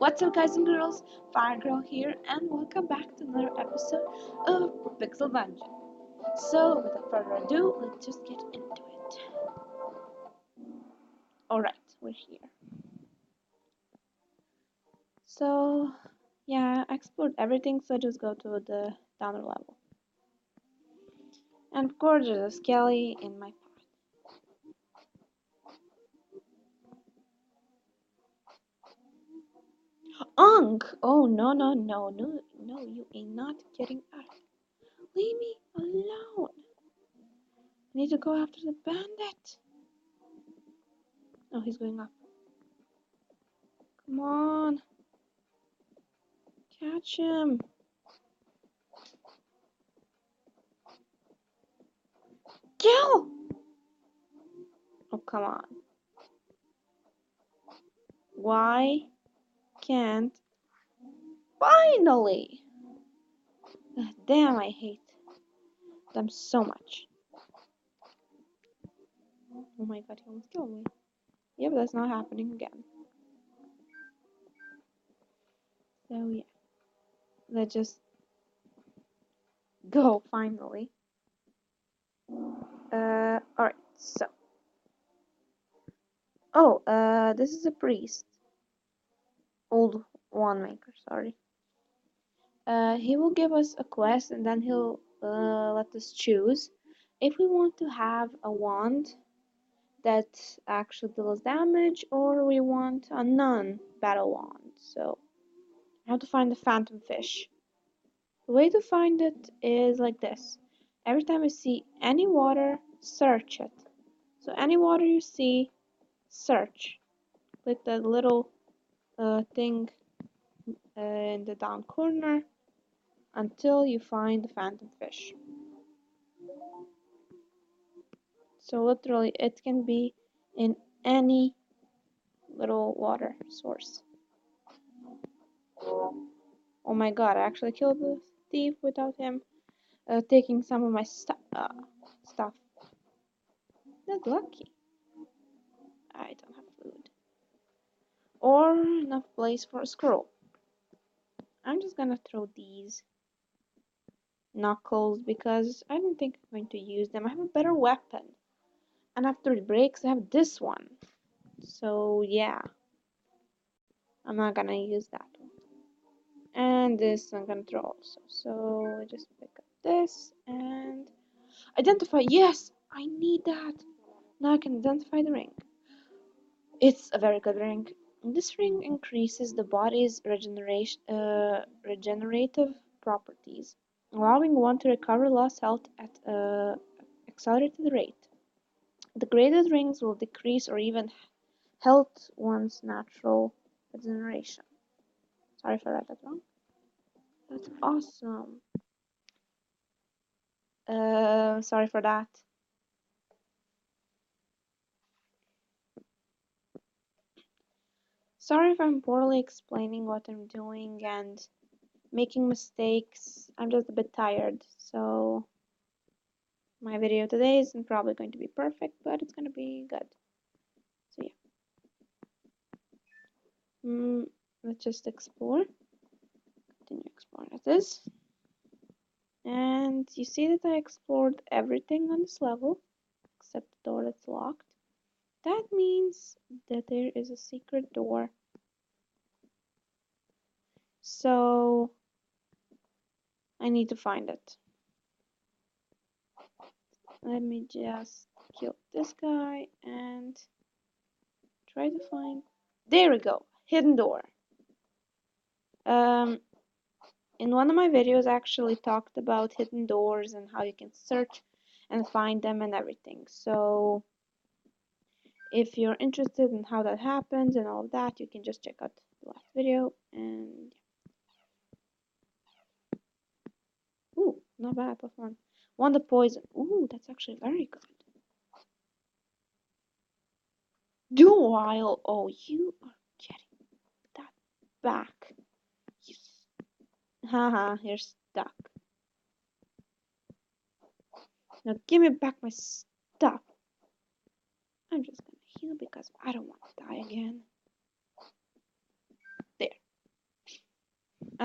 What's up, guys and girls? Fire Girl here, and welcome back to another episode of Pixel Dungeon. So, without further ado, let's just get into it. Alright, we're here. So, yeah, I explored everything, so just go to the downer level. And of course, there's a skelly in my pot. Unk! Oh, no, you ain't not getting out. Leave me alone. I need to go after the bandit. Oh, he's going up. Come on. Catch him. Kill! Oh, come on. Why can't... Finally! Damn, I hate them so much. Oh my god, he almost killed me. Yeah, but that's not happening again. So yeah. Let's just go, finally. Alright, so. Oh, this is a priest. Old one maker, sorry. He will give us a quest and then he'll let us choose if we want to have a wand that actually deals damage or we want a non-battle wand. So I have to find the phantom fish. The way to find it is like this. Every time you see any water, search it. So any water you see, search. Click the little thing in the down corner until you find the phantom fish. So literally it can be in any little water source. Oh my god, I actually killed the thief without him taking some of my stuff. That's lucky. I don't have food. Or enough place for a scroll. I'm just gonna throw these knuckles because I don't think I'm going to use them. I have a better weapon. And after it breaks, I have this one. So yeah. I'm not gonna use that one. And this I'm gonna throw also. So I just pick up this and identify. Yes, I need that. Now I can identify the ring. It's a very good ring. This ring increases the body's regenerative properties, allowing one to recover lost health at an accelerated rate. The graded rings will decrease or even halt one's natural regeneration. Sorry if I read that wrong. That's awesome. Sorry for that. Sorry if I'm poorly explaining what I'm doing and making mistakes. I'm just a bit tired, so my video today isn't probably going to be perfect, but it's going to be good. So yeah. Let's just explore. Continue exploring as is. And you see that I explored everything on this level, except the door that's locked. That means that there is a secret door. So I need to find it. Let me just kill this guy and try to find... There we go! Hidden door. In one of my videos I actually talked about hidden doors and how you can search and find them and everything. So if you're interested in how that happens and all of that, you can just check out the last video. And ooh, not bad, +1. One the poison. Ooh, that's actually very good. Do while. Oh, you are getting that back. Yes. Haha, you're stuck. Now give me back my stuff. I'm just gonna heal because I don't want to die again. There.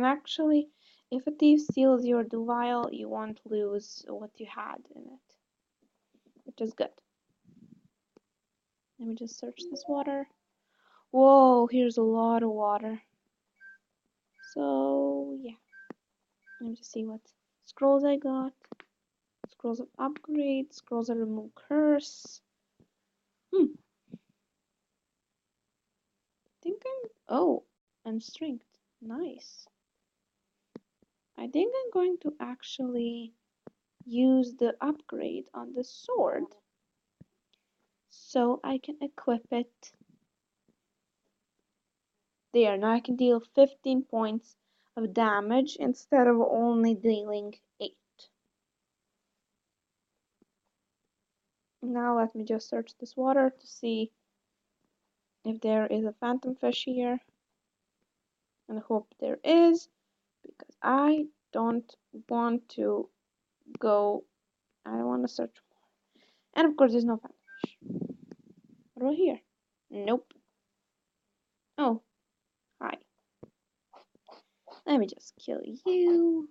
And actually, if a thief steals your vial, you won't lose what you had in it, which is good. Let me just search this water. Whoa, here's a lot of water. So, yeah. Let me just see what scrolls I got. Scrolls of upgrade, scrolls of remove curse. I think oh, and strength. Nice. I think I'm going to actually use the upgrade on the sword so I can equip it. There, now I can deal 15 points of damage instead of only dealing 8. Now let me just search this water to see if there is a phantom fish here. And I hope there is, because I don't want to go. I don't want to search more. And of course there's no phantom fish. What about here? Nope. Oh, hi. Let me just kill you.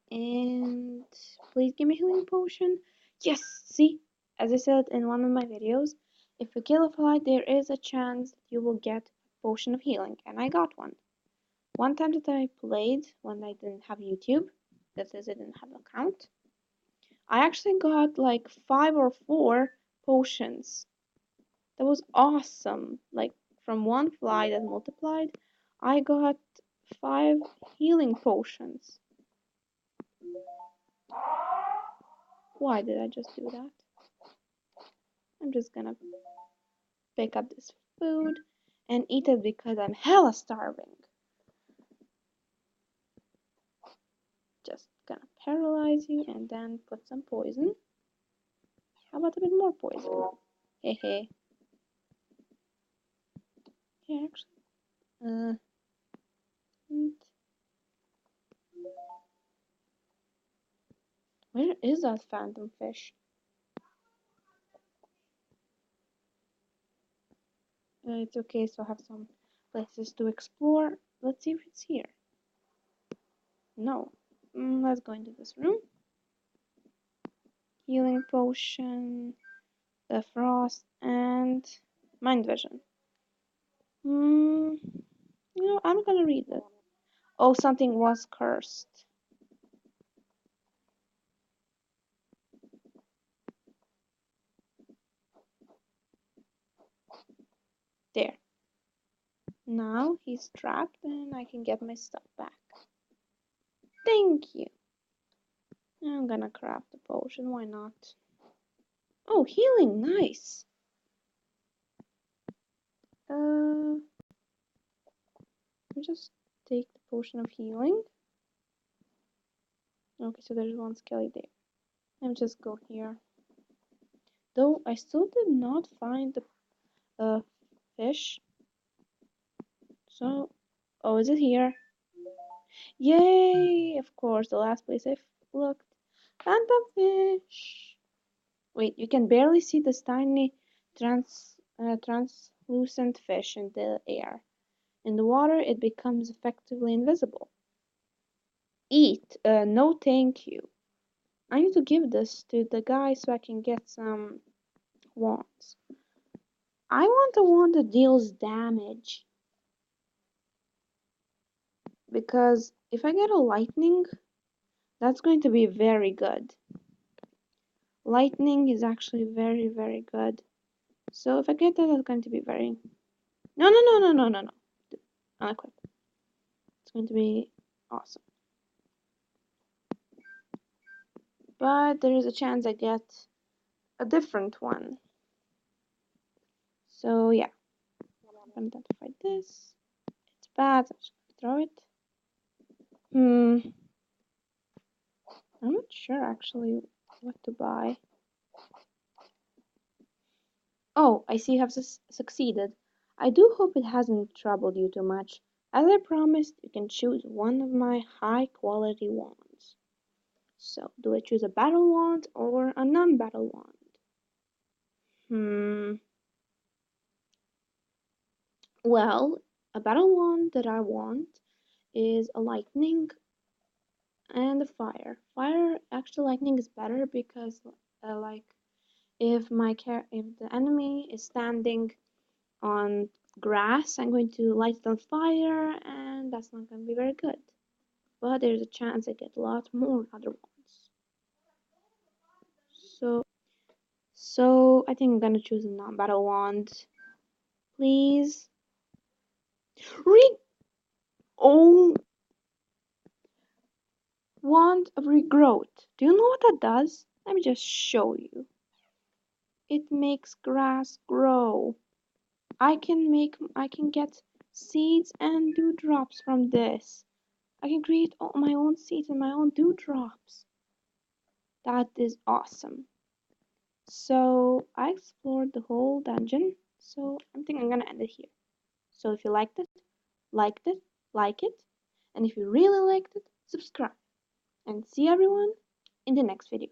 And please give me a healing potion. Yes, see, as I said in one of my videos, if you kill a fly, there is a chance that you will get a potion of healing, and I got one. One time that I played when I didn't have YouTube, that is, I didn't have an account, I actually got like 5 or 4 potions. That was awesome. Like from one fly that multiplied, I got 5 healing potions. Why did I just do that? I'm just gonna pick up this food and eat it because I'm hella starving. Just gonna paralyze you and then put some poison. How about a bit more poison? Hehe. Yeah, actually. And where is that phantom fish? It's okay, so I have some places to explore. Let's see if it's here. No. Let's go into this room. Healing potion, the frost, and mind vision. I'm gonna read it. Oh, something was cursed. There. Now he's trapped and I can get my stuff back. Thank you. I'm gonna craft a potion, why not? Oh, healing, nice. Let me just take the potion of healing. Okay, so there's one skelly there. Let me just go here. Though I still did not find the fish. So, oh, is it here? Yay! Of course, the last place I looked. Phantom fish! Wait, you can barely see this tiny translucent fish in the air. In the water, it becomes effectively invisible. Eat! No thank you. I need to give this to the guy so I can get some wands. I want a wand that deals damage. Because if I get a lightning, that's going to be very good. Lightning is actually very, very good. So if I get that, that's going to be very... No. Unequip. It's going to be awesome. But there is a chance I get a different one. So yeah. I'm gonna identify this. It's bad. I'm just gonna throw it. I'm not sure actually what to buy. Oh, I see you have succeeded. I do hope it hasn't troubled you too much. As I promised, you can choose one of my high quality wands. So, do I choose a battle wand or a non-battle wand? Well, A battle wand that I want is a lightning and a fire. Fire, actually, lightning is better because, like, if the enemy is standing on grass, I'm going to light it on fire, and that's not going to be very good. But there's a chance I get a lot more other ones. So, so I think I'm gonna choose a non-battle wand. Please. Re oh, wand of regrowth. Do you know what that does? Let me just show you. It makes grass grow. I can get seeds and dewdrops from this. I can create all my own seeds and my own dewdrops. That is awesome. So I explored the whole dungeon. So I think I'm gonna end it here. So if you liked it, like it, and if you really liked it, subscribe. And see everyone in the next video.